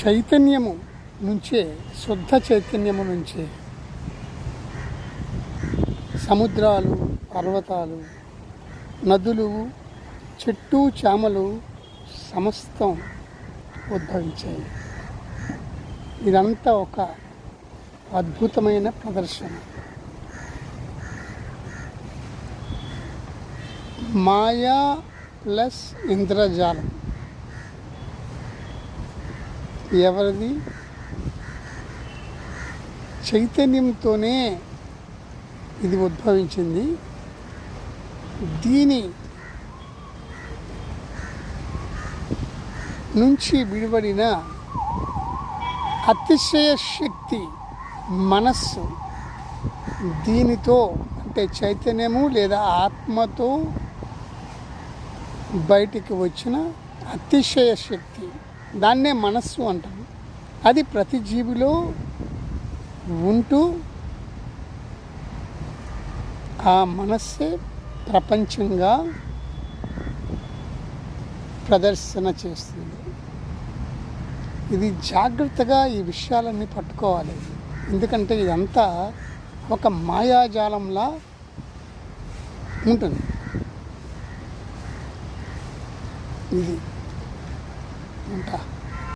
చైతన్యము నుంచే, శుద్ధ చైతన్యము నుంచే సముద్రాలు, పర్వతాలు, నదులు, చెట్టు చేమలు సమస్తం ఉద్భవించాయి. ఇదంతా ఒక అద్భుతమైన ప్రదర్శన. మాయా ప్లస్ ఇంద్రజాలం ఎవరిది? చైతన్యంతోనే ఇది ఉద్భవించింది. దీని నుంచి విడిపడిన అతిశయ శక్తి మనస్సు, దీనితో అంటే చైతన్యము లేదా ఆత్మతో బయటికి వచ్చిన అతిశయ శక్తి, దాన్నే మనస్సు అంటారు. అది ప్రతి జీవిలో ఉంటూ ఆ మనస్సే ప్రపంచంగా ప్రదర్శన చేస్తుంది. ఇది జాగ్రత్తగా ఈ విషయాలన్నీ పట్టుకోవాలి. ఎందుకంటే ఇదంతా ఒక మాయాజాలంలా ఉంటుంది. ఇది ఉంటా.